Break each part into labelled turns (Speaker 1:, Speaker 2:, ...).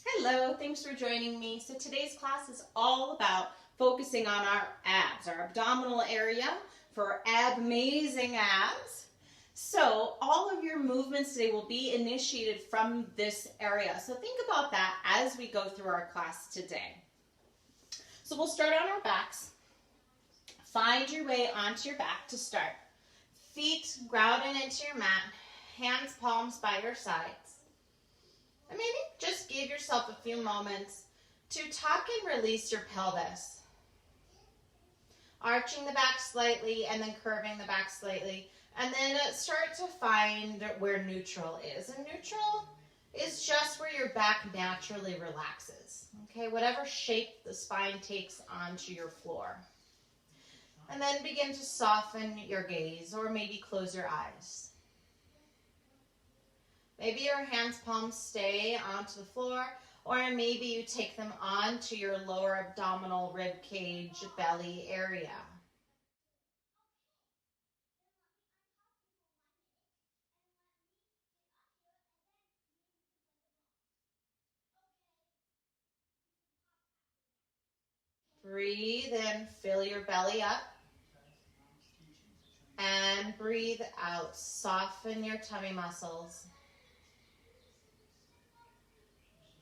Speaker 1: Hello, thanks for joining me. So today's class is all about focusing on our abs, our abdominal area for amazing abs. So all of your movements today will be initiated from this area. So think about that as we go through our class today. So we'll start on our backs. Find your way onto your back to start. Feet grounded into your mat, hands palms by your sides. And maybe just give yourself a few moments to tuck and release your pelvis. Arching the back slightly and then curving the back slightly. And then start to find where neutral is. And neutral is just where your back naturally relaxes. Okay, whatever shape the spine takes onto your floor. And then begin to soften your gaze or maybe close your eyes. Maybe your hands palms stay onto the floor, or maybe you take them onto your lower abdominal rib cage belly area. Breathe in, fill your belly up. And breathe out, soften your tummy muscles.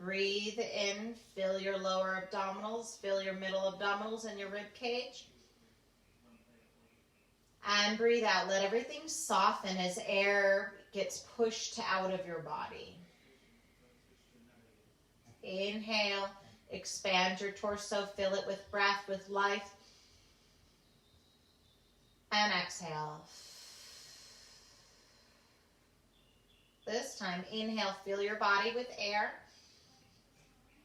Speaker 1: Breathe in, fill your lower abdominals, fill your middle abdominals and your rib cage. And breathe out, let everything soften as air gets pushed out of your body. Inhale, expand your torso, fill it with breath, with life. And exhale. This time, inhale, fill your body with air.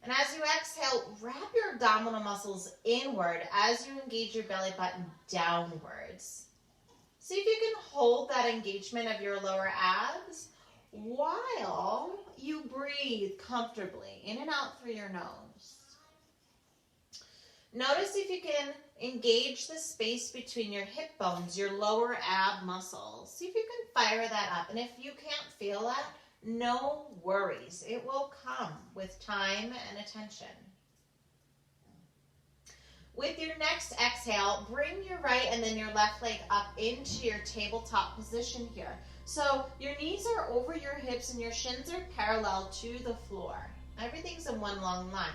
Speaker 1: And as you exhale, wrap your abdominal muscles inward as you engage your belly button downwards. See if you can hold that engagement of your lower abs while you breathe comfortably in and out through your nose. Notice if you can engage the space between your hip bones, your lower ab muscles. See if you can fire that up. And if you can't feel that, no worries. It will come with time and attention. With your next exhale, bring your right and then your left leg up into your tabletop position here. So your knees are over your hips and your shins are parallel to the floor. Everything's in one long line.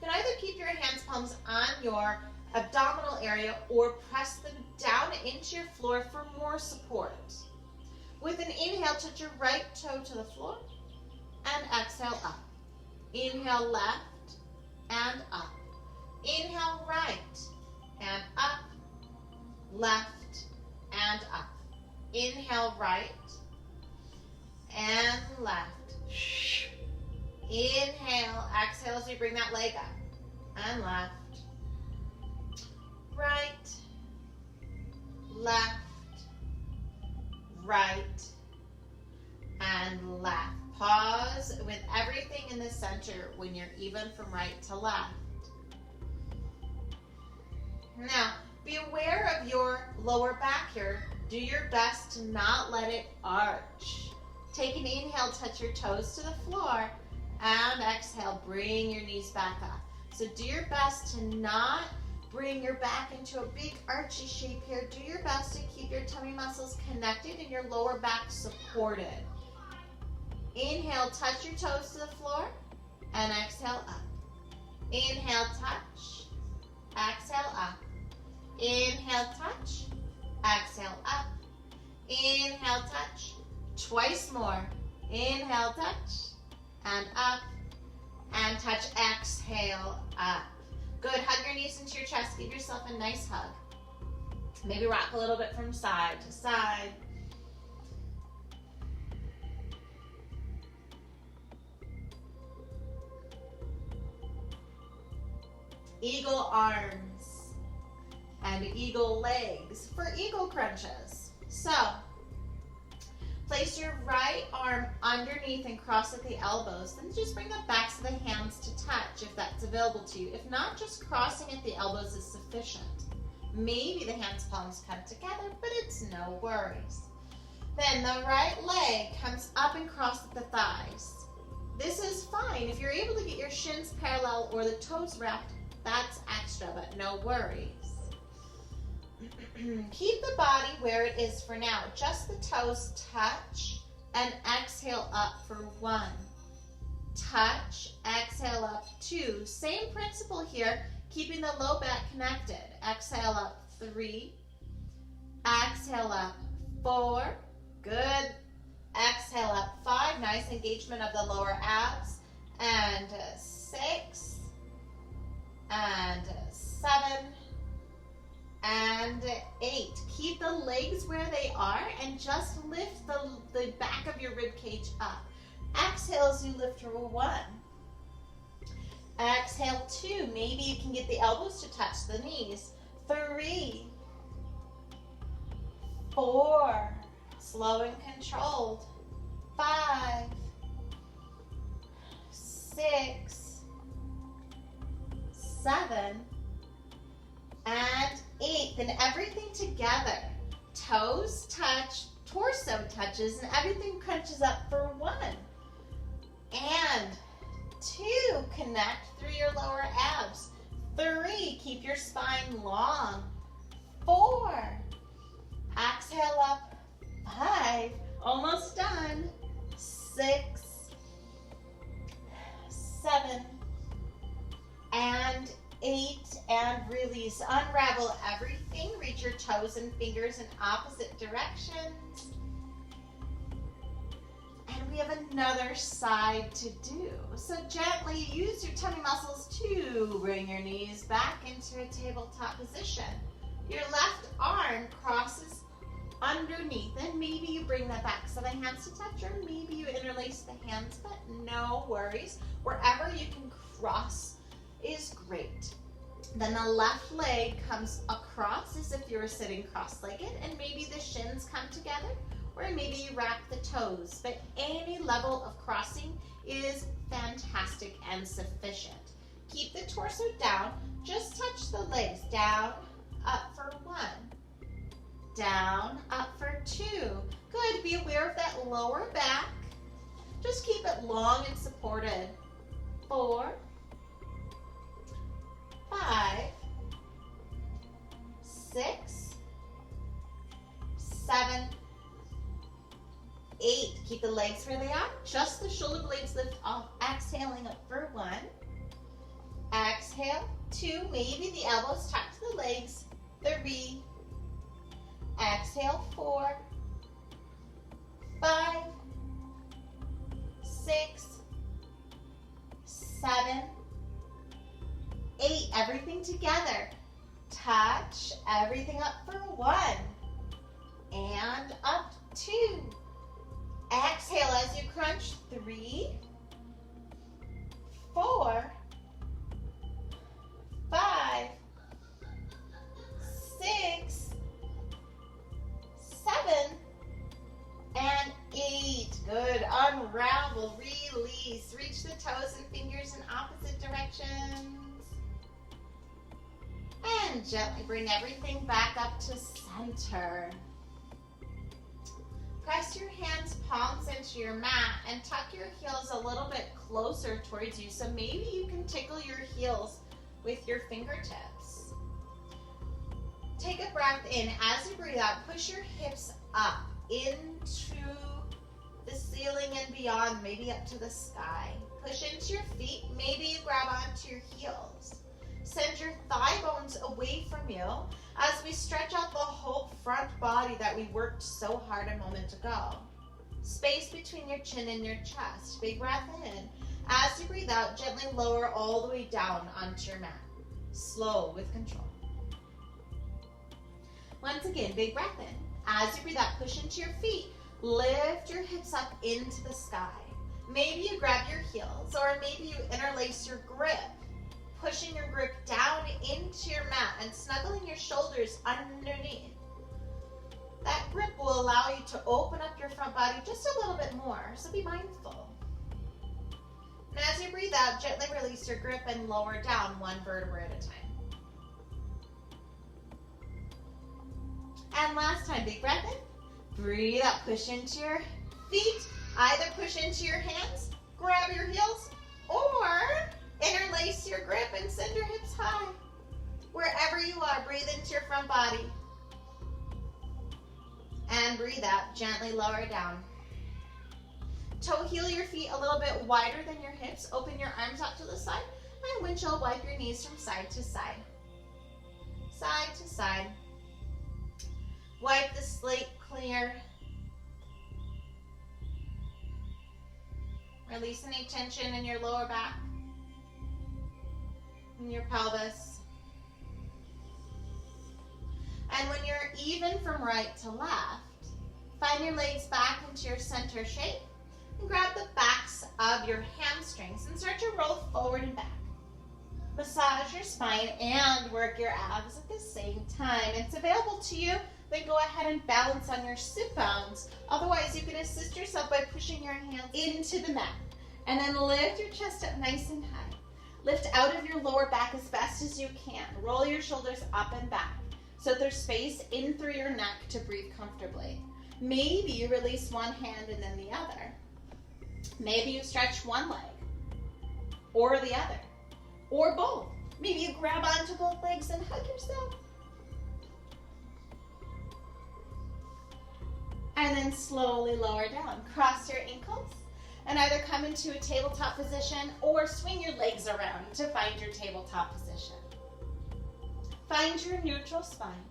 Speaker 1: You can either keep your hands palms on your abdominal area or press them down into your floor for more support. With an inhale, touch your right toe to the floor and exhale up. Inhale left and up. Inhale right and up, left and up. Inhale right and left. Inhale, exhale as you bring that leg up and left. Right, left, right, and left. Pause with everything in the center when you're even from right to left. Now, be aware of your lower back here. Do your best to not let it arch. Take an inhale, touch your toes to the floor, and exhale, bring your knees back up. So do your best to not bring your back into a big archy shape here. Do your best to keep your tummy muscles connected and your lower back supported. Inhale, touch your toes to the floor, and exhale up. Inhale, touch, exhale up. Inhale, touch, exhale up. Inhale, touch, twice more. Inhale, touch, and up, and touch, exhale, up. Good, hug your knees into your chest, give yourself a nice hug. Maybe rock a little bit from side to side. Eagle arms and eagle legs for eagle crunches. So, place your right arm underneath and cross at the elbows. Then just bring the backs of the hands to touch if that's available to you. If not, just crossing at the elbows is sufficient. Maybe the hands palms come together, but it's no worries. Then the right leg comes up and cross at the thighs. This is fine. If you're able to get your shins parallel or the toes wrapped, that's extra, but no worries. Keep the body where it is for now. Just the toes touch and exhale up for 1. Touch, exhale up 2. Same principle here, keeping the low back connected. Exhale up 3. Exhale up 4. Good. Exhale up 5. Nice engagement of the lower abs. And 6. And 7. And 8. Keep the legs where they are and just lift the back of your rib cage up. Exhale as you lift for 1. Exhale 2. Maybe you can get the elbows to touch the knees. 3. 4. Slow and controlled. 5. 6. 7. And 8. Then everything together. Toes touch, torso touches, and everything crunches up for 1. And 2, connect through your lower abs. 3, keep your spine long. 4, exhale up. 5, almost done. 6, 7, and 8, and release. Unravel everything. Reach your toes and fingers in opposite directions. And we have another side to do. So gently use your tummy muscles to bring your knees back into a tabletop position. Your left arm crosses underneath, and maybe you bring that back so the hands to touch, or maybe you interlace the hands, but no worries. Wherever you can cross is great. Then the left leg comes across as if you were sitting cross-legged, and maybe the shins come together, or maybe you wrap the toes, but any level of crossing is fantastic and sufficient. Keep the torso down, just touch the legs, down, up for 1, down, up for 2. Good, be aware of that lower back. Just keep it long and supported. 4, 5, 6, 7, 8. Keep the legs where they are. Just the shoulder blades lift off. Exhaling up for 1. Exhale. 2. Maybe the elbows touch the legs. 3. Exhale. 4. 5. 6. 7. 8. Everything together. Touch everything up for 1. And up 2. Exhale as you crunch. 3, 4, 5, 6, 7, and 8. Good. Unravel, release. Reach the toes and fingers in opposite directions. And gently bring everything back up to center. Press your hands, palms into your mat, and tuck your heels a little bit closer towards you. So maybe you can tickle your heels with your fingertips. Take a breath in. As you breathe out, push your hips up into the ceiling and beyond, maybe up to the sky. Push into your feet. Maybe you grab onto your heels. Send your thigh bones away from you as we stretch out the whole front body that we worked so hard a moment ago. Space between your chin and your chest. Big breath in. As you breathe out, gently lower all the way down onto your mat. Slow with control. Once again, big breath in. As you breathe out, push into your feet. Lift your hips up into the sky. Maybe you grab your heels, or maybe you interlace your grip, pushing your grip down into your mat and snuggling your shoulders underneath. That grip will allow you to open up your front body just a little bit more, so be mindful. And as you breathe out, gently release your grip and lower down one vertebra at a time. And last time, big breath in. Breathe out, push into your feet. Either push into your hands grab your heels or interlace your grip and send your hips high. Wherever you are, breathe into your front body. And breathe out, gently lower down. Toe heel your feet a little bit wider than your hips. Open your arms out to the side and windshield wipe your knees from side to side. Side to side. Wipe the slate clear. Release any tension in your lower back, in your pelvis. And when you're even from right to left, find your legs back into your center shape and grab the backs of your hamstrings and start to roll forward and back. Massage your spine and work your abs at the same time. It's available to you. Then go ahead and balance on your sit bones. Otherwise, you can assist yourself by pushing your hands into the mat. And then lift your chest up nice and high. Lift out of your lower back as best as you can. Roll your shoulders up and back so there's space in through your neck to breathe comfortably. Maybe you release one hand and then the other. Maybe you stretch one leg or the other or both. Maybe you grab onto both legs and hug yourself. And then slowly lower down. Cross your ankles and either come into a tabletop position or swing your legs around to find your tabletop position. Find your neutral spine.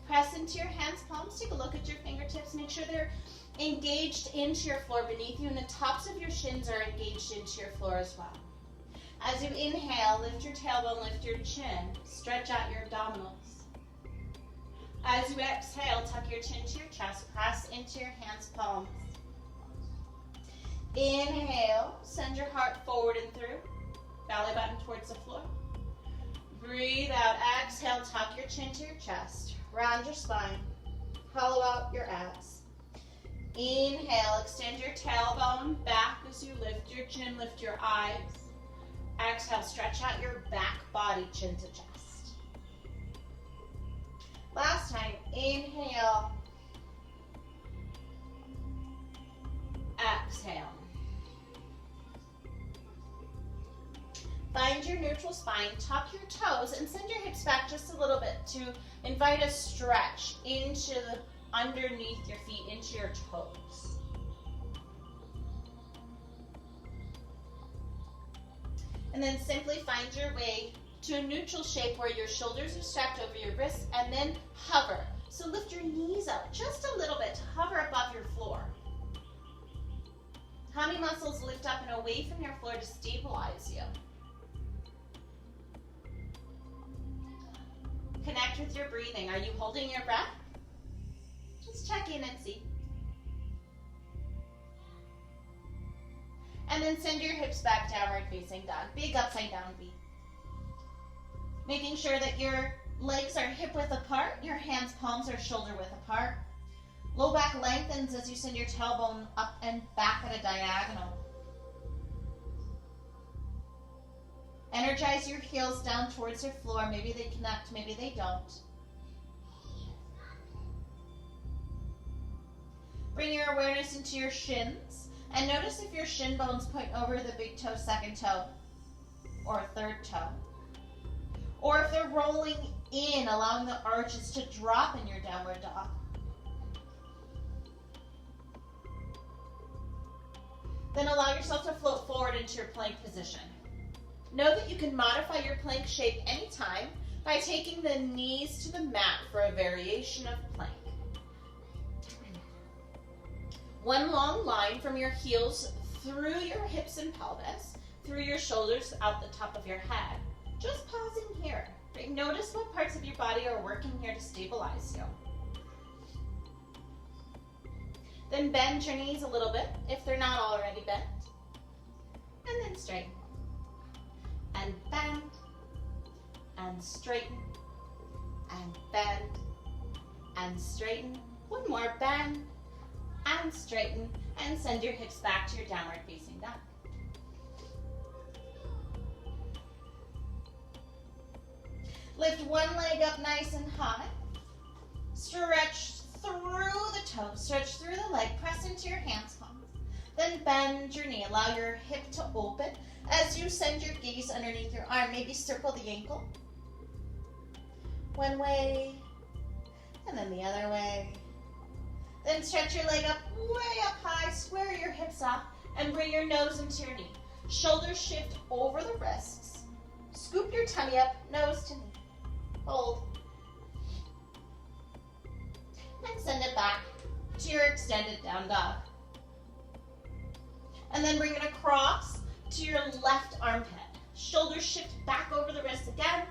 Speaker 1: Press into your hands, palms. Take a look at your fingertips. Make sure they're engaged into your floor beneath you and the tops of your shins are engaged into your floor as well. As you inhale, lift your tailbone, lift your chin. Stretch out your abdominals. As you exhale, tuck your chin to your chest. Press into your hands, palms. Inhale, send your heart forward and through. Belly button towards the floor. Breathe out, exhale, tuck your chin to your chest. Round your spine. Hollow out your abs. Inhale, extend your tailbone back as you lift your chin, lift your eyes. Exhale, stretch out your back body, chin to chest. Last time, inhale. Exhale. Find your neutral spine, tuck your toes, and send your hips back just a little bit to invite a stretch into the underneath your feet, into your toes. And then simply find your way to a neutral shape where your shoulders are strapped over your wrists, and then hover. So lift your knees up just a little bit to hover above your floor. Tummy muscles lift up and away from your floor to stabilize you. Connect with your breathing. Are you holding your breath? Just check in and see. And then send your hips back, downward facing dog. Big upside down V. Making sure that your legs are hip width apart, your hands, palms are shoulder width apart. Low back lengthens as you send your tailbone up and back at a diagonal. Energize your heels down towards your floor. Maybe they connect, maybe they don't. Bring your awareness into your shins and notice if your shin bones point over the big toe, second toe, or third toe. Or if they're rolling in, allowing the arches to drop in your downward dog. Then allow yourself to float forward into your plank position. Know that you can modify your plank shape anytime by taking the knees to the mat for a variation of plank. One long line from your heels through your hips and pelvis, through your shoulders, out the top of your head. Just pausing here. Notice what parts of your body are working here to stabilize you. Then bend your knees a little bit if they're not already bent. And then straighten. And bend. And straighten. And bend. And straighten. One more, bend. And straighten. And send your hips back to your downward facing dog. Lift one leg up nice and high. Stretch through the toes. Stretch through the leg. Press into your hands, palms. Then bend your knee. Allow your hip to open as you send your gaze underneath your arm. Maybe circle the ankle. One way, and then the other way. Then stretch your leg up, way up high. Square your hips up and bring your nose into your knee. Shoulders shift over the wrists. Scoop your tummy up, nose to knee. Hold. And send it back to your extended down dog. And then bring it across to your left armpit. Shoulders shift back over the wrists again.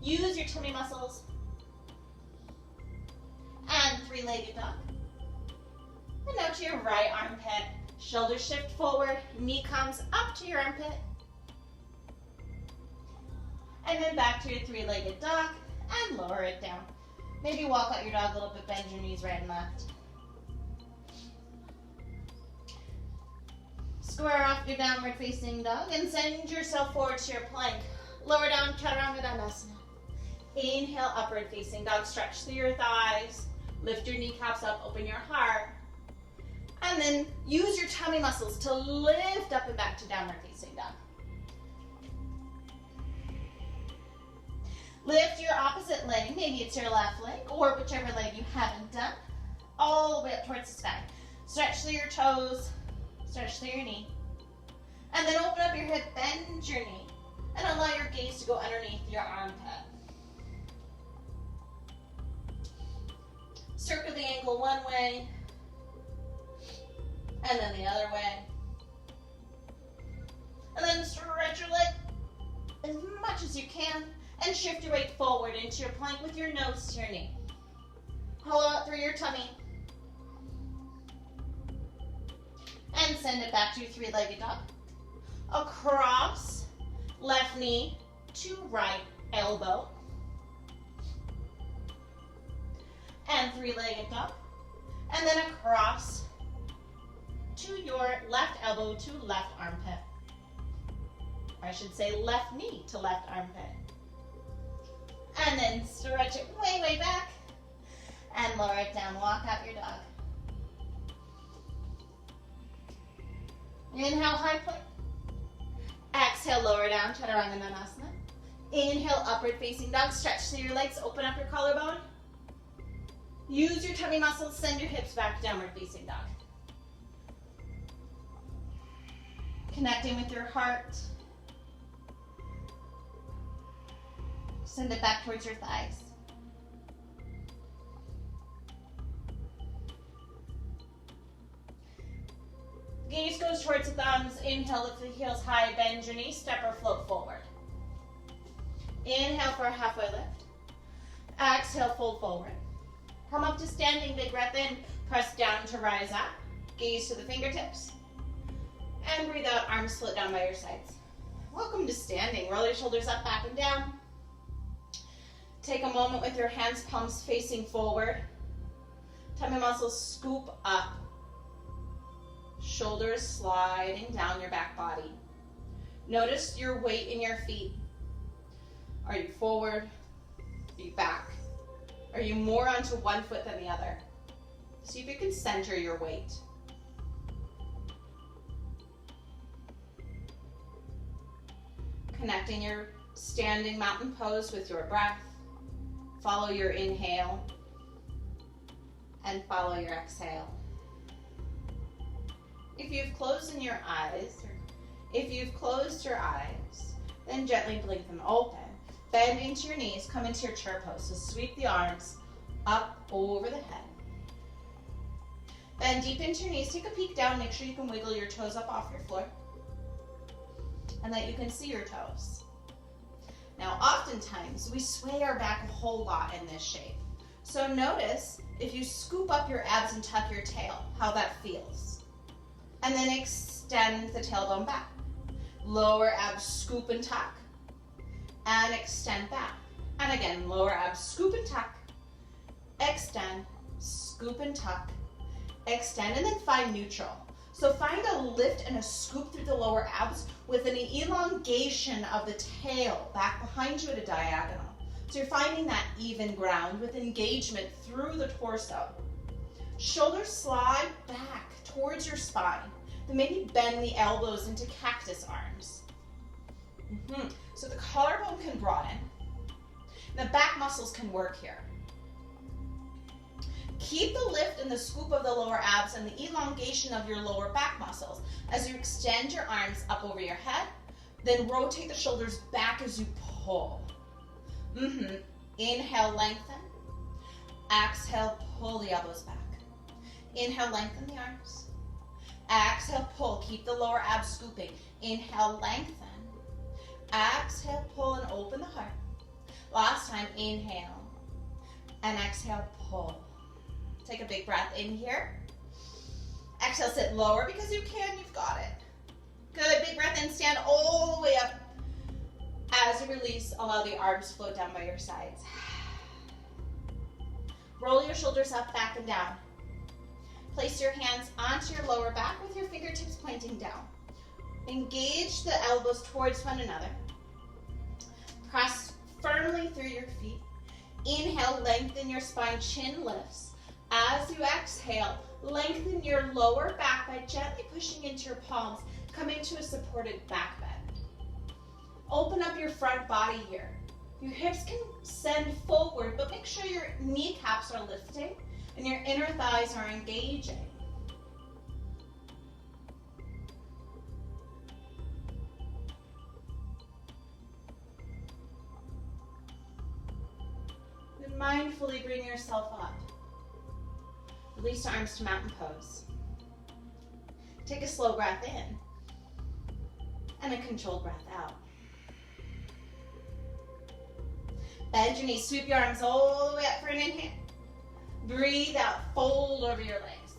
Speaker 1: Use your tummy muscles. And three-legged dog. And now to your right armpit. Shoulders shift forward. Knee comes up to your armpit. And then back to your three-legged dog and lower it down. Maybe walk out your dog a little bit, bend your knees right and left. Square off your downward facing dog and send yourself forward to your plank. Lower down, Chaturanga Dandasana. Inhale, upward facing dog. Stretch through your thighs. Lift your kneecaps up, open your heart. And then use your tummy muscles to lift up and back to downward facing dog. Lift your opposite leg, maybe it's your left leg, or whichever leg you haven't done, all the way up towards the sky. Stretch through your toes, stretch through your knee. And then open up your hip, bend your knee, and allow your gaze to go underneath your armpit. Circle the ankle one way, and then the other way. And then stretch your leg as much as you can, and shift your weight forward into your plank with your nose to your knee. Hollow out through your tummy. And send it back to your three-legged dog. Across, left knee to right elbow. And three-legged dog. And then across to your left elbow to left armpit. Or I should say left knee to left armpit. And then stretch it way, way back. And lower it down. Walk out your dog. Inhale, high plank. Exhale, lower down, Chaturanga Dandasana. Inhale, upward facing dog. Stretch through your legs. Open up your collarbone. Use your tummy muscles. Send your hips back, downward facing dog. Connecting with your heart. Send it back towards your thighs. Gaze goes towards the thumbs. Inhale, lift the heels high, bend your knees, step or float forward. Inhale for a halfway lift. Exhale, fold forward. Come up to standing, big breath in. Press down to rise up. Gaze to the fingertips. And breathe out, arms split down by your sides. Welcome to standing. Roll your shoulders up, back, and down. Take a moment with your hands, palms facing forward. Tummy muscles scoop up. Shoulders sliding down your back body. Notice your weight in your feet. Are you forward? Are you back? Are you more onto one foot than the other? See if you can center your weight. Connecting your standing mountain pose with your breath. Follow your inhale and follow your exhale. If you've closed your eyes, then gently blink them open. Bend into your knees, come into your chair pose. So sweep the arms up over the head. Bend deep into your knees, take a peek down, make sure you can wiggle your toes up off your floor and that you can see your toes. Now, oftentimes, we sway our back a whole lot in this shape. So notice if you scoop up your abs and tuck your tail, how that feels. And then extend the tailbone back. Lower abs, scoop and tuck. And extend back. And again, lower abs, scoop and tuck. Extend, scoop and tuck. Extend, and then find neutral. So find a lift and a scoop through the lower abs with an elongation of the tail back behind you at a diagonal. So you're finding that even ground with engagement through the torso. Shoulders slide back towards your spine. then maybe bend the elbows into cactus arms. So the collarbone can broaden. The back muscles can work here. Keep the lift and the scoop of the lower abs and the elongation of your lower back muscles as you extend your arms up over your head. Then rotate the shoulders back as you pull. Inhale, lengthen. Exhale, pull the elbows back. Inhale, lengthen the arms. Exhale, pull. Keep the lower abs scooping. Inhale, lengthen. Exhale, pull and open the heart. Last time, inhale. And exhale, pull. Take a big breath in here. Exhale, sit lower because you can. You've got it. Good. Big breath in. Stand all the way up. As you release, allow the arms float down by your sides. Roll your shoulders up, back, and down. Place your hands onto your lower back with your fingertips pointing down. Engage the elbows towards one another. Press firmly through your feet. Inhale, lengthen your spine, chin lifts. As you exhale, lengthen your lower back by gently pushing into your palms. Come into a supported back bend. Open up your front body here. Your hips can send forward, but make sure your kneecaps are lifting and your inner thighs are engaging. Then mindfully bring yourself up. Release arms to mountain pose. Take a slow breath in and a controlled breath out. Bend your knees, sweep your arms all the way up for an inhale. Breathe out, fold over your legs.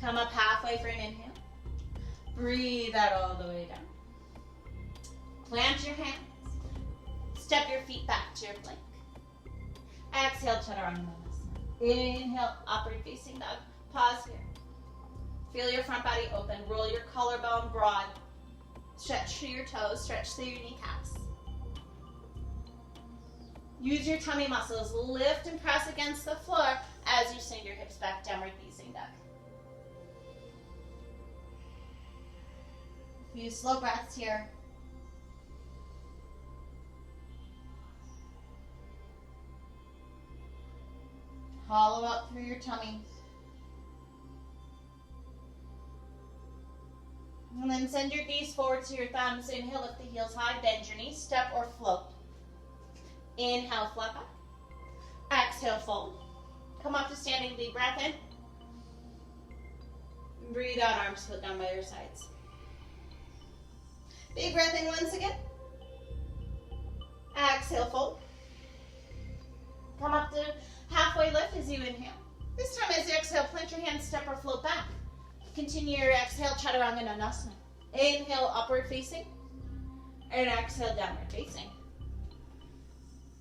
Speaker 1: Come up halfway for an inhale. Breathe out all the way down. Plant your hands. Step your feet back to your plank. Exhale, Chaturanga. Inhale, upward facing dog. Pause here. Feel your front body open. Roll your collarbone broad. Stretch through your toes. Stretch through your kneecaps. Use your tummy muscles. Lift and press against the floor as you send your hips back, downward facing dog. A few slow breaths here. Hollow out through your tummy. And then send your gaze forward to your thumbs. Inhale, lift the heels high, bend your knees, step or float. Inhale, flat back. Exhale, fold. Come up to standing, deep breath in. Breathe out, arms float down by your sides. Big breath in once again. Exhale, fold. Come up to halfway lift as you inhale. This time as you exhale, plant your hands, step or float back. Continue your exhale, Chaturanga Dandasana. Inhale, upward facing. And exhale, downward facing.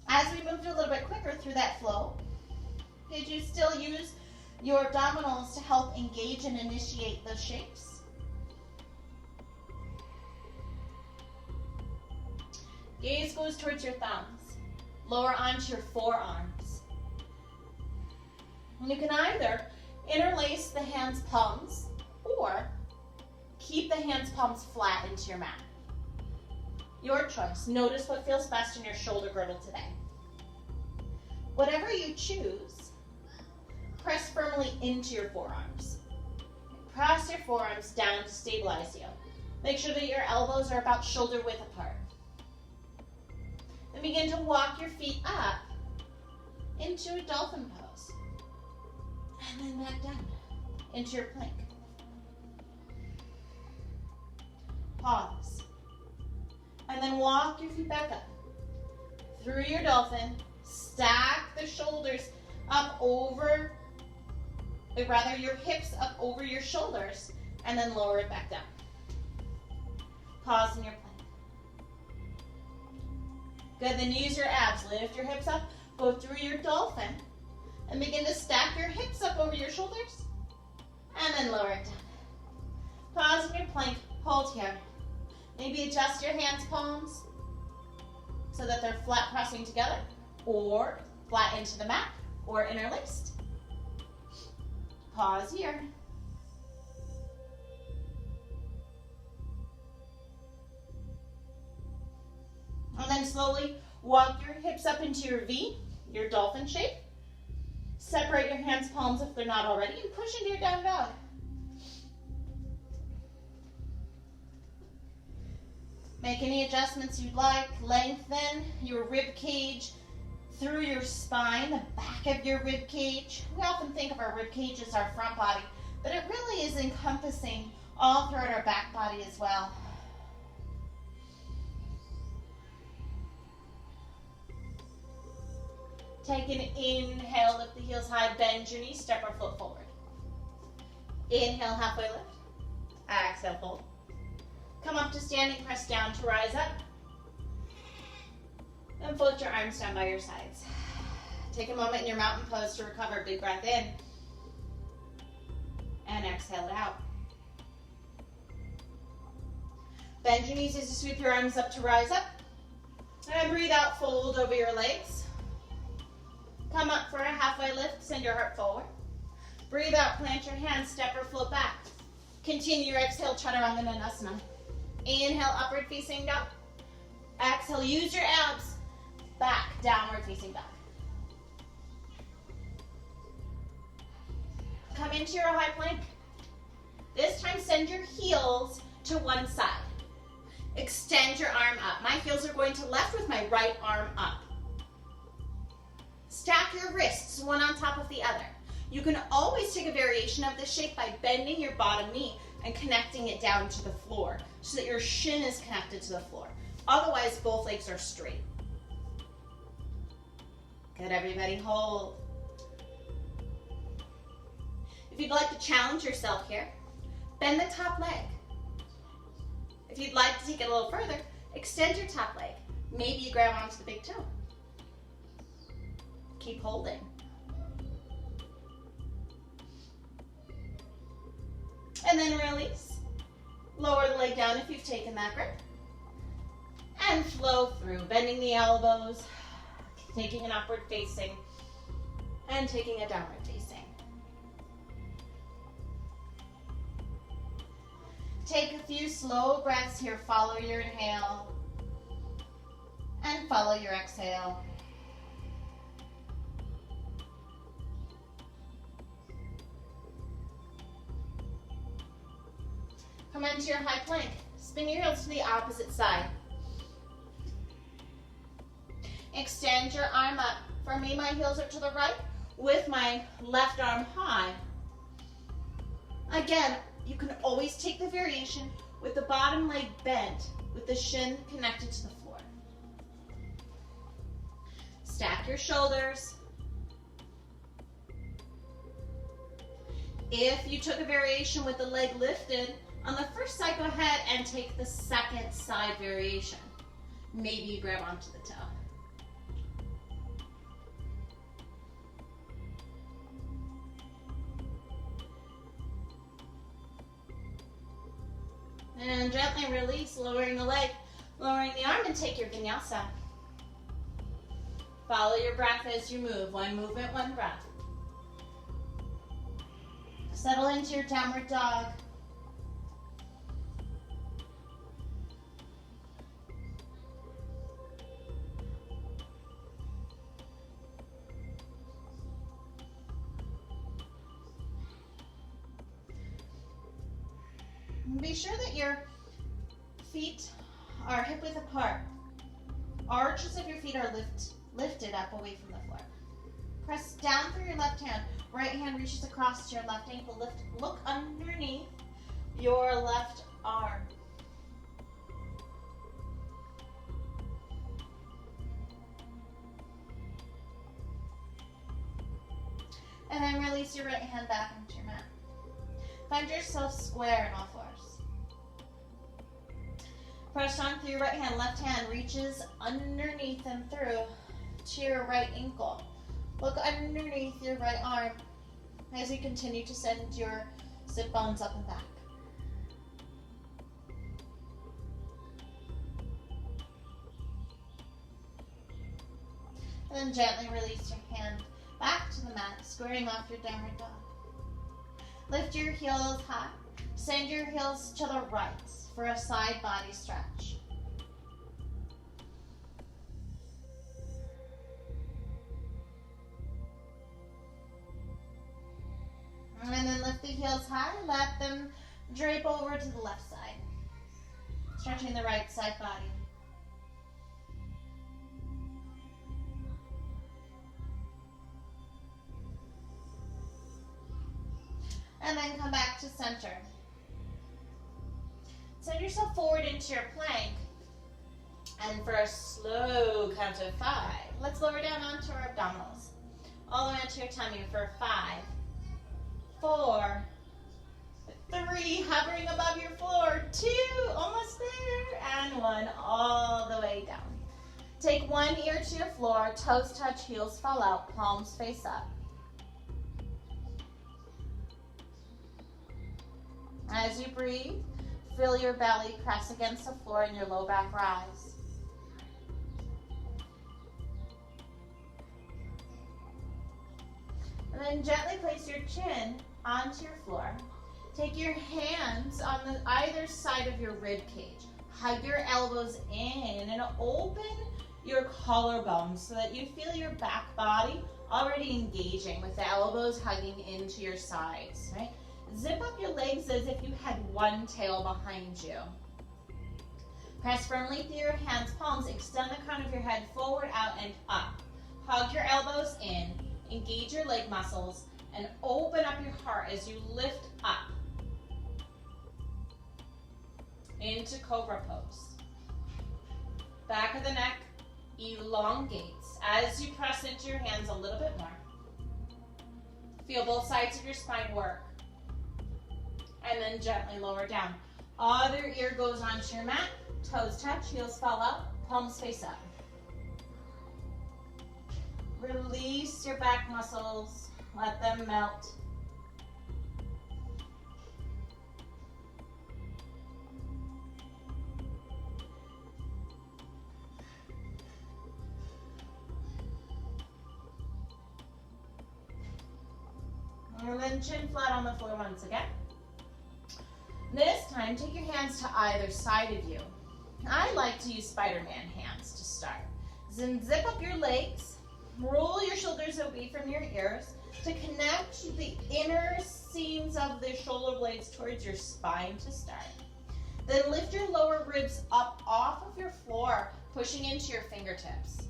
Speaker 1: As we moved a little bit quicker through that flow, could you still use your abdominals to help engage and initiate those shapes? Gaze goes towards your thumbs. Lower onto your forearms. And you can either interlace the hands' palms or keep the hands' palms flat into your mat. Your choice. Notice what feels best in your shoulder girdle today. Whatever you choose, press firmly into your forearms. Press your forearms down to stabilize you. Make sure that your elbows are about shoulder width apart. Then begin to walk your feet up into a dolphin pose. And then back down into your plank. Pause. And then walk your feet back up. Through your dolphin, stack the shoulders up over, or rather your hips up over your shoulders, and then lower it back down. Pause in your plank. Good, then use your abs. Lift your hips up, go through your dolphin, and begin to stack your hips up over your shoulders, and then lower it down. Pause in your plank, hold here. Maybe adjust your hands' palms so that they're flat pressing together, or flat into the mat, or interlaced. Pause here. And then slowly walk your hips up into your V, your dolphin shape. Separate your hands, palms if they're not already, and push into your down dog. Make any adjustments you'd like. Lengthen your rib cage through your spine, the back of your rib cage. We often think of our rib cage as our front body, but it really is encompassing all throughout our back body as well. Take an inhale, lift the heels high, bend your knees, step our foot forward. Inhale, halfway lift. Exhale, fold. Come up to standing, press down to rise up. And float your arms down by your sides. Take a moment in your mountain pose to recover. Big breath in. And exhale it out. Bend your knees as you sweep your arms up to rise up. And breathe out, fold over your legs. Come up for a halfway lift, send your heart forward. Breathe out, plant your hands, step or float back. Continue your exhale, Chaturanga Dandasana. Inhale, upward facing dog. Exhale, use your abs. Back, downward facing dog. Come into your high plank. This time, send your heels to one side. Extend your arm up. My heels are going to left with my right arm up. Stack your wrists, one on top of the other. You can always take a variation of this shape by bending your bottom knee and connecting it down to the floor so that your shin is connected to the floor. Otherwise, both legs are straight. Good, everybody, hold. If you'd like to challenge yourself here, bend the top leg. If you'd like to take it a little further, extend your top leg. Maybe you grab onto the big toe. Keep holding. And then release. Lower the leg down if you've taken that grip. And flow through, bending the elbows, taking an upward facing, and taking a downward facing. Take a few slow breaths here. Follow your inhale and follow your exhale. Come into your high plank. Spin your heels to the opposite side. Extend your arm up. For me, my heels are to the right with my left arm high. Again, you can always take the variation with the bottom leg bent, with the shin connected to the floor. Stack your shoulders. If you took a variation with the leg lifted, on the first side, go ahead and take the second side variation. Maybe you grab onto the toe. And gently release, lowering the leg, lowering the arm, and take your vinyasa. Follow your breath as you move. One movement, one breath. Settle into your downward dog. Be sure that your feet are hip width apart. Arches of your feet are lifted up away from the floor. Press down through your left hand. Right hand reaches across to your left ankle. Look underneath your left arm. And then release your right hand back into your mat. Find yourself square in all fours. Press on through your right hand. Left hand reaches underneath and through to your right ankle. Look underneath your right arm as you continue to send your sit bones up and back. And then gently release your hand back to the mat, squaring off your downward dog. Lift your heels high. Send your heels to the right for a side body stretch. heels high. Let them drape over to the left side. Stretching the right side body. And then come back to center. Send yourself forward into your plank. And for a slow count of 5, let's lower down onto our abdominals. All the way onto your tummy for 5, 4, 3, hovering above your floor, 2, almost there, and 1, all the way down. Take one ear to your floor, toes touch, heels fall out, palms face up. As you breathe, feel your belly press against the floor and your low back rise. And then gently place your chin onto your floor. Take your hands on either side of your rib cage. Hug your elbows in and open your collarbone so that you feel your back body already engaging with the elbows hugging into your sides, right? Zip up your legs as if you had one tail behind you. Press firmly through your hands, palms, extend the crown of your head forward, out, and up. Hug your elbows in, engage your leg muscles, and open up your heart as you lift up into Cobra Pose. Back of the neck elongates as you press into your hands a little bit more. Feel both sides of your spine work. And then gently lower down. Other ear goes onto your mat, toes touch, heels fall out, palms face up. Release your back muscles, let them melt. And then chin flat on the floor once again. This time, take your hands to either side of you. I like to use Spider-Man hands to start. Then zip up your legs, roll your shoulders away from your ears to connect the inner seams of the shoulder blades towards your spine to start. Then lift your lower ribs up off of your floor, pushing into your fingertips.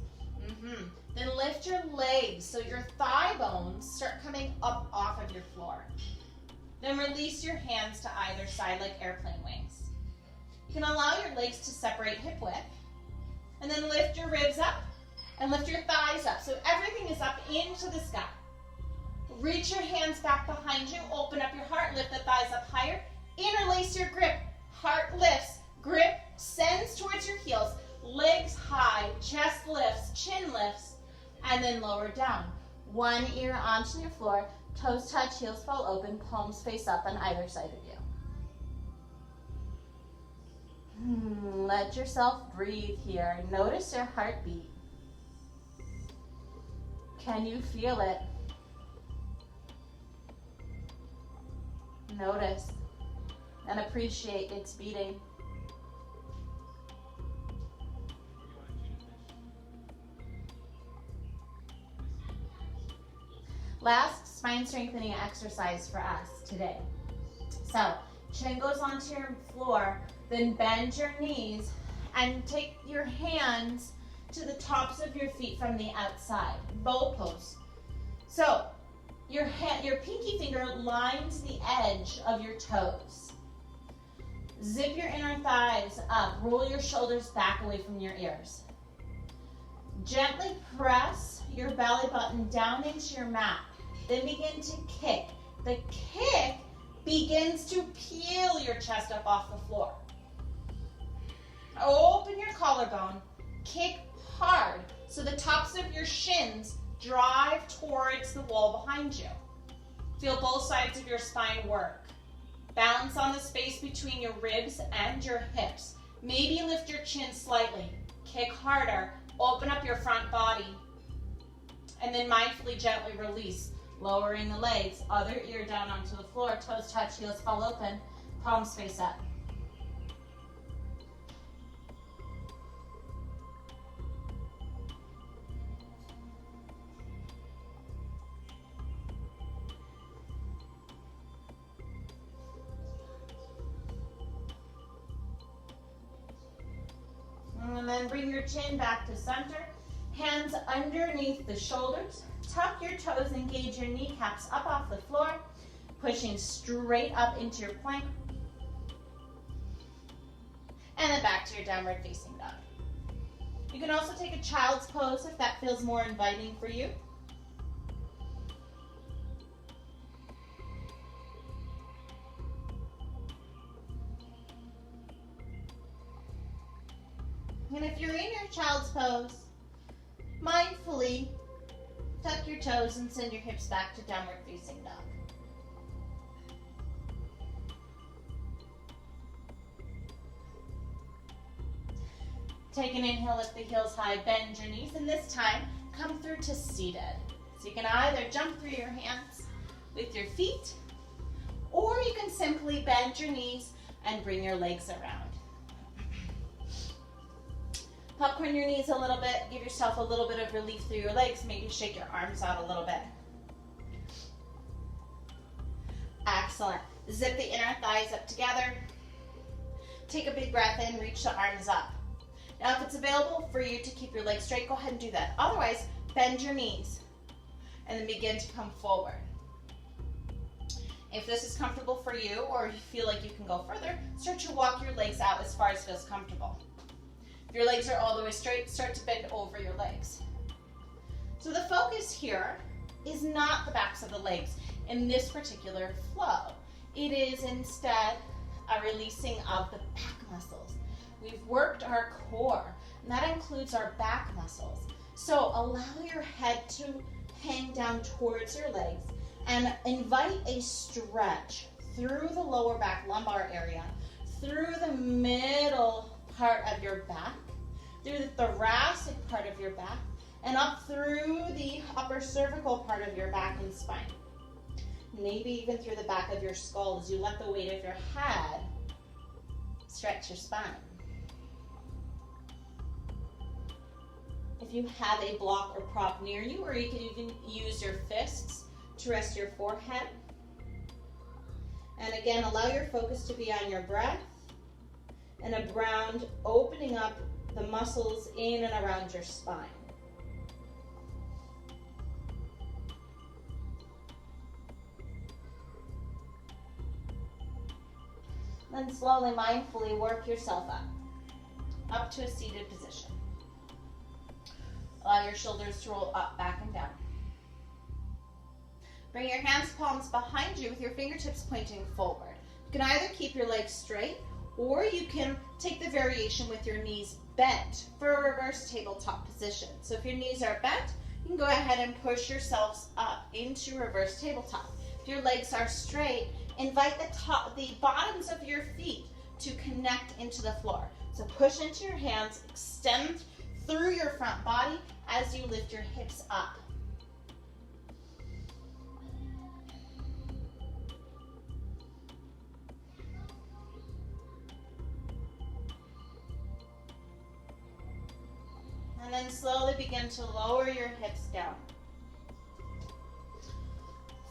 Speaker 1: Then lift your legs so your thigh bones start coming up off of your floor. Then release your hands to either side like airplane wings. You can allow your legs to separate hip width. And then lift your ribs up and lift your thighs up. So everything is up into the sky. Reach your hands back behind you. Open up your heart. Lift the thighs up higher. Interlace your grip. Heart lifts. Grip sends towards your heels. Legs high. Chest lifts. Chin lifts. And then lower down. One ear onto your floor. Toes touch, heels fall open, palms face up on either side of you. Let yourself breathe here. Notice your heartbeat. Can you feel it? Notice and appreciate its beating. Last spine strengthening exercise for us today. So, chin goes onto your floor, then bend your knees and take your hands to the tops of your feet from the outside. Bow pose. So, your pinky finger lines the edge of your toes. Zip your inner thighs up. Roll your shoulders back away from your ears. Gently press your belly button down into your mat. Then begin to kick. The kick begins to peel your chest up off the floor. Open your collarbone. Kick hard so the tops of your shins drive towards the wall behind you. Feel both sides of your spine work. Balance on the space between your ribs and your hips. Maybe lift your chin slightly. Kick harder. Open up your front body. And then mindfully, gently release. Lowering the legs, other ear down onto the floor, toes touch, heels fall open, palms face up. And then bring your chin back to center. Hands underneath the shoulders. Tuck your toes, engage your kneecaps up off the floor. Pushing straight up into your plank. And then back to your downward facing dog. You can also take a child's pose if that feels more inviting for you. And if you're in your child's pose, mindfully tuck your toes and send your hips back to downward facing dog. Take an inhale, lift the heels high, bend your knees, and this time, come through to seated. So you can either jump through your hands with your feet, or you can simply bend your knees and bring your legs around. Popcorn your knees a little bit, give yourself a little bit of relief through your legs, maybe shake your arms out a little bit. Excellent. Zip the inner thighs up together. Take a big breath in, reach the arms up. Now, if it's available for you to keep your legs straight, go ahead and do that. Otherwise, bend your knees and then begin to come forward. If this is comfortable for you or you feel like you can go further, start to walk your legs out as far as feels comfortable. If your legs are all the way straight, start to bend over your legs. So the focus here is not the backs of the legs in this particular flow. It is instead a releasing of the back muscles. We've worked our core, and that includes our back muscles. So allow your head to hang down towards your legs and invite a stretch through the lower back lumbar area, through the middle part of your back, through the thoracic part of your back, and up through the upper cervical part of your back and spine. Maybe even through the back of your skull as you let the weight of your head stretch your spine. If you have a block or prop near you, or you can even use your fists to rest your forehead. And again, allow your focus to be on your breath and around opening up the muscles in and around your spine. Then slowly, mindfully work yourself up to a seated position. Allow your shoulders to roll up, back, and down. Bring your hands, palms behind you with your fingertips pointing forward. You can either keep your legs straight, or you can take the variation with your knees bent for a reverse tabletop position. So if your knees are bent, you can go ahead and push yourselves up into reverse tabletop. If your legs are straight, invite the bottoms of your feet to connect into the floor. So push into your hands, extend through your front body as you lift your hips up. And then slowly begin to lower your hips down.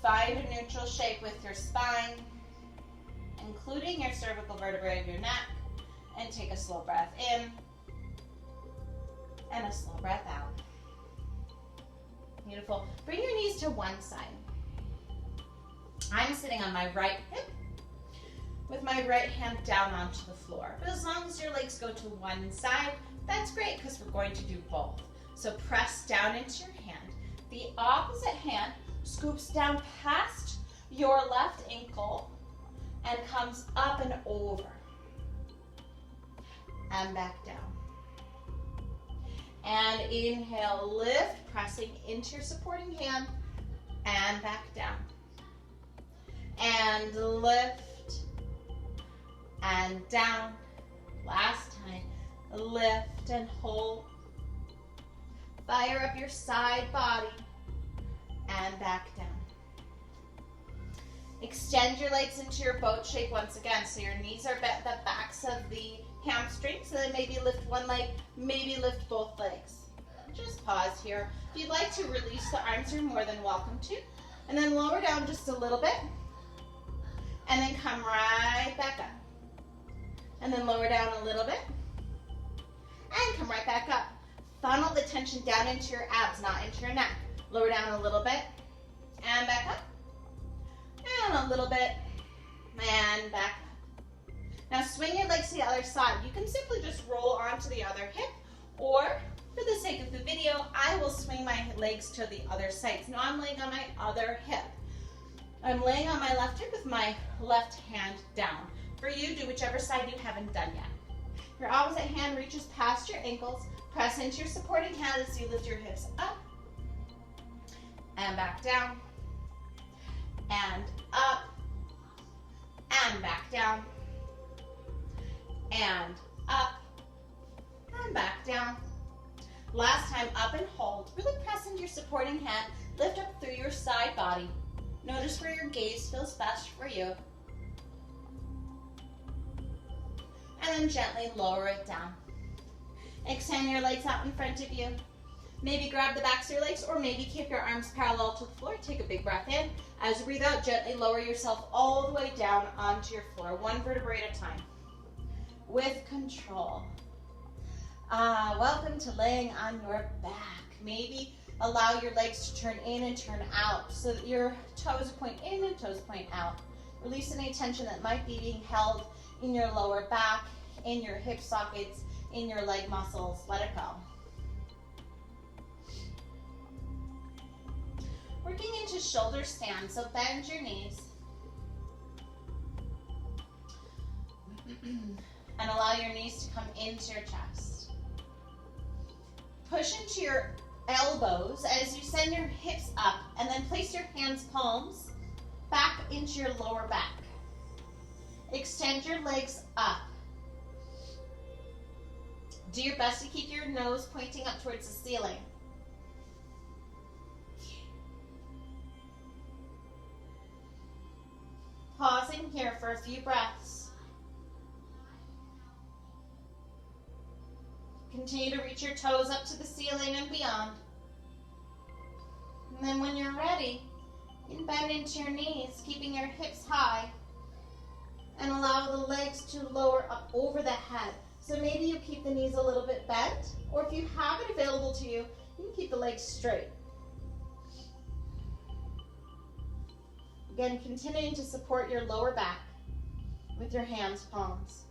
Speaker 1: Find a neutral shape with your spine, including your cervical vertebrae of your neck, and take a slow breath in and a slow breath out. Beautiful. Bring your knees to one side. I'm sitting on my right hip with my right hand down onto the floor. But as long as your legs go to one side, that's great because we're going to do both. So press down into your hand. The opposite hand scoops down past your left ankle and comes up and over. And back down. And inhale, lift, pressing into your supporting hand, and back down. And lift, and down. Last time, lift and hold. Fire up your side body, and back down. Extend your legs into your boat shape once again, so your knees are bent, the backs of the hamstrings, so then maybe lift one leg, maybe lift both legs. Just pause here. If you'd like to release the arms, you're more than welcome to. And then lower down just a little bit, and then come right back up. And then lower down a little bit, and come right back up. Funnel the tension down into your abs, not into your neck. Lower down a little bit, and back up, and a little bit, and back up. Now swing your legs to the other side. You can simply just roll onto the other hip, or for the sake of the video, I will swing my legs to the other side. So now I'm laying on my other hip. I'm laying on my left hip with my left hand down. For you, do whichever side you haven't done yet. Your opposite hand reaches past your ankles. Press into your supporting hand as you lift your hips up and back down and up and back down and up and back down. Last time, up and hold. Really press into your supporting hand. Lift up through your side body. Notice where your gaze feels best for you. And then gently lower it down. Extend your legs out in front of you. Maybe grab the backs of your legs, or maybe keep your arms parallel to the floor. Take a big breath in. As you breathe out, gently lower yourself all the way down onto your floor, one vertebrae at a time. With control. Welcome to laying on your back. Maybe allow your legs to turn in and turn out so that your toes point in and toes point out. Release any tension that might be being held in your lower back, in your hip sockets, in your leg muscles. Let it go. Working into shoulder stand, so bend your knees. And allow your knees to come into your chest. Push into your elbows as you send your hips up, and then place your hands palms back into your lower back. Extend your legs up. Do your best to keep your nose pointing up towards the ceiling. Pausing here for a few breaths. Continue to reach your toes up to the ceiling and beyond. And then when you're ready, you can bend into your knees, keeping your hips high, and allow the legs to lower up over the head. So maybe you keep the knees a little bit bent, or if you have it available to you, you can keep the legs straight. Again, continuing to support your lower back with your hands palms.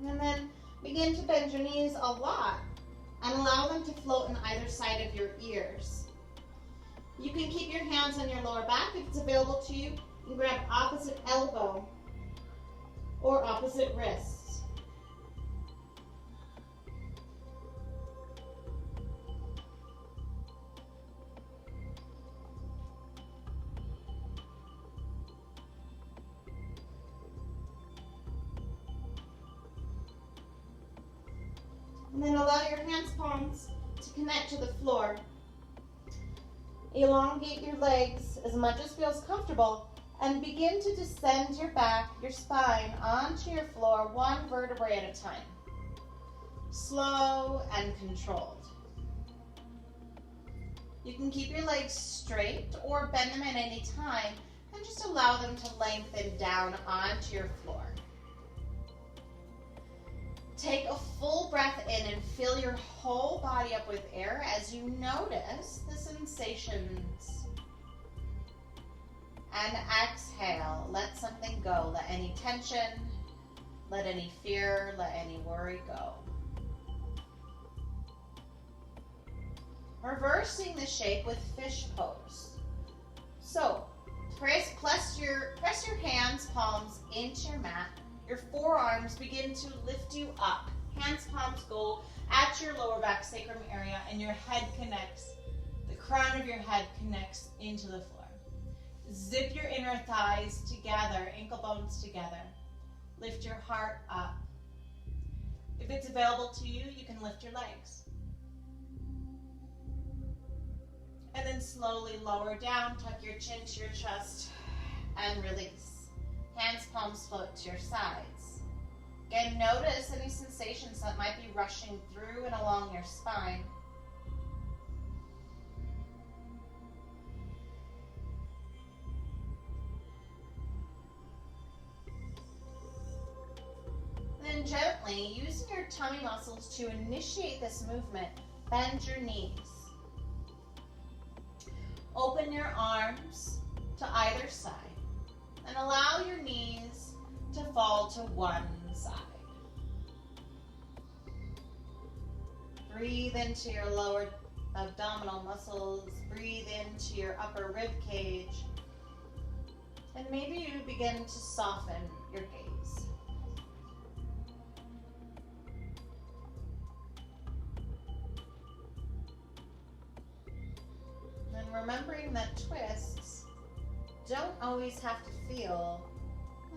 Speaker 1: And then begin to bend your knees a lot and allow them to float on either side of your ears. You can keep your hands on your lower back if it's available to you. You can grab opposite elbow or opposite wrist. And then allow your hands palms to connect to the floor. Elongate your legs as much as feels comfortable and begin to descend your back, your spine, onto your floor one vertebrae at a time. Slow and controlled. You can keep your legs straight or bend them at any time and just allow them to lengthen down onto your floor. Take a full breath in and fill your whole body up with air as you notice the sensations. And exhale, let something go. Let any tension, let any fear, let any worry go. Reversing the shape with fish pose. So, press your hands, palms into your mat. Your forearms begin to lift you up. Hands, palms go at your lower back sacrum area, and your head connects, the crown of your head connects into the floor. Zip your inner thighs together, ankle bones together. Lift your heart up. If it's available to you, you can lift your legs. And then slowly lower down, tuck your chin to your chest, and release. Hands, palms float to your sides. Again, notice any sensations that might be rushing through and along your spine. then gently, using your tummy muscles to initiate this movement, bend your knees. Open your arms to either side and allow your knees to fall to one side. Breathe into your lower abdominal muscles. Breathe into your upper rib cage. And maybe you begin to soften your gaze. And remembering that twists don't always have to feel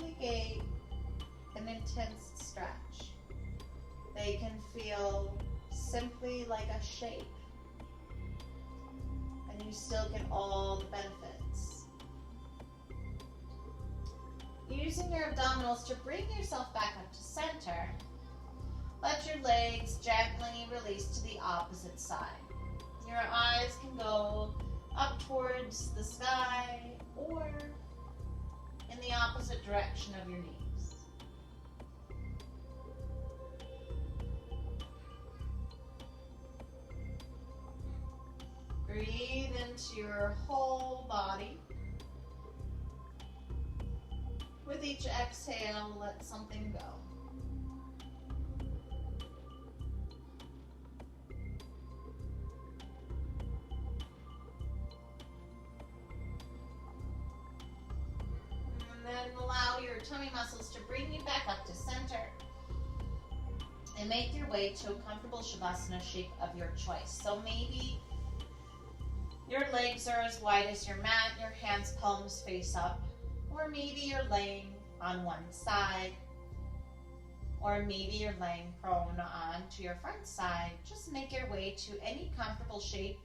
Speaker 1: like an intense stretch. They can feel simply like a shape, and you still get all the benefits. Using your abdominals to bring yourself back up to center, let your legs gently release to the opposite side. Your eyes can go up towards the sky or in the opposite direction of your knees. Breathe into your whole body. With each exhale, let something go. And then allow your tummy muscles to bring you back up to center. And make your way to a comfortable Shavasana shape of your choice. So maybe your legs are as wide as your mat, your hands, palms face up. Or maybe you're laying on one side. Or maybe you're laying prone on to your front side. Just make your way to any comfortable shape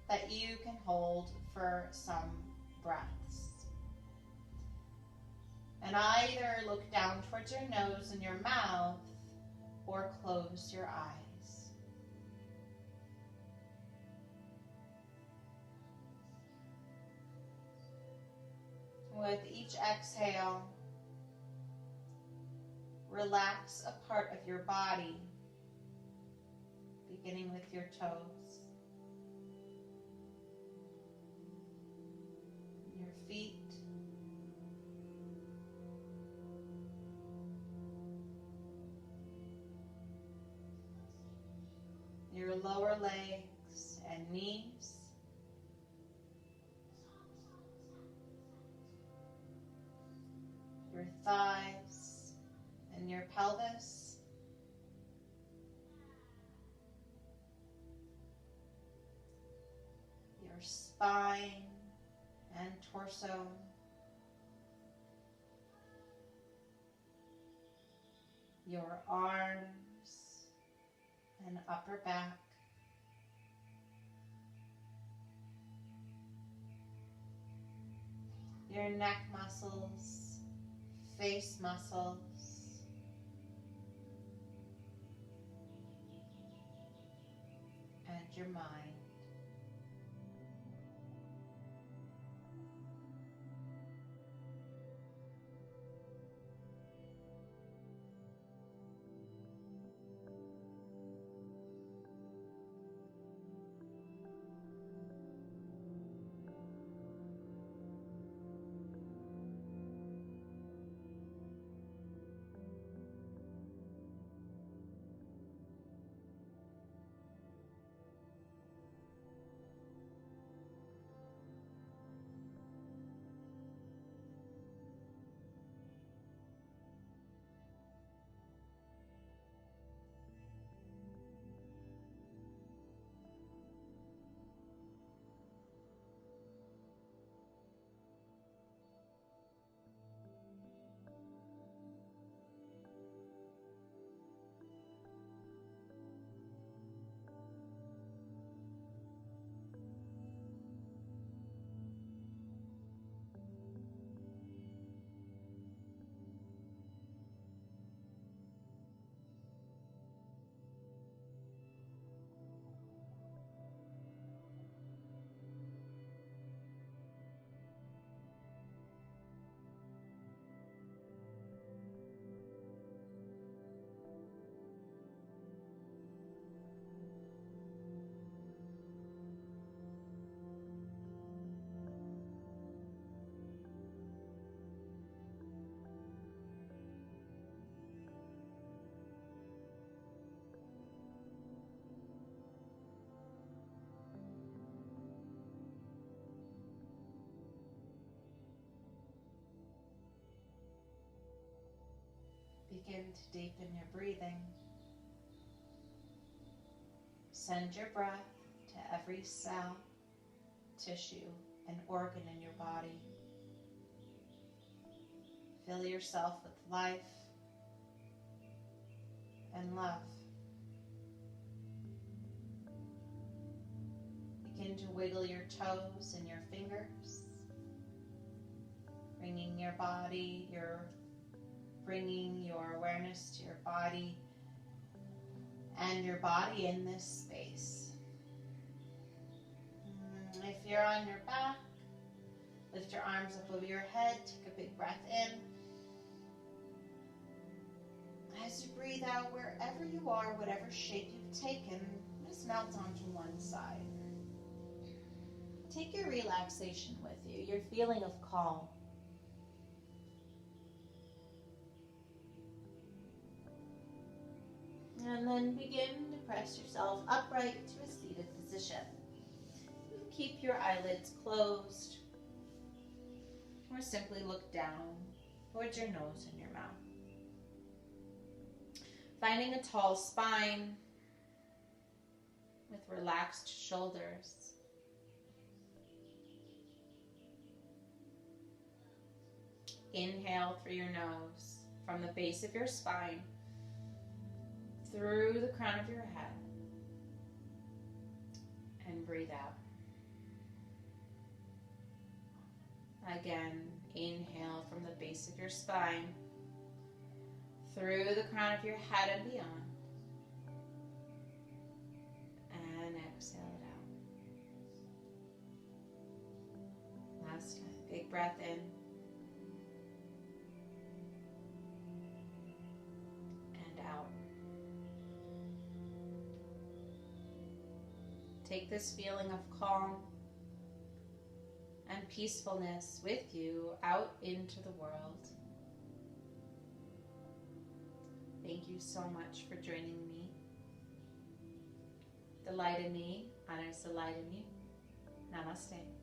Speaker 1: that you can hold for some breaths. And either look down towards your nose and your mouth or close your eyes. With each exhale, relax a part of your body, beginning with your toes, your feet, your lower legs and knees, your thighs and your pelvis, your spine and torso, your arms and upper back, your neck muscles, face muscles, and your mind. Begin to deepen your breathing. Send your breath to every cell, tissue, and organ in your body. Fill yourself with life and love. Begin to wiggle your toes and your fingers, bringing your awareness to your body and your body in this space. If you're on your back, lift your arms up over your head, take a big breath in. As you breathe out, wherever you are, whatever shape you've taken, just melt onto one side. Take your relaxation with you, your feeling of calm. And then begin to press yourself upright to a seated position. Keep your eyelids closed, or simply look down towards your nose and your mouth. Finding a tall spine with relaxed shoulders. Inhale through your nose, from the base of your spine, through the crown of your head, and breathe out. Again, inhale from the base of your spine, through the crown of your head and beyond, and exhale it out. Last time, big breath in, and out. Take this feeling of calm and peacefulness with you out into the world. Thank you so much for joining me. The light in me honors the light in you. Namaste.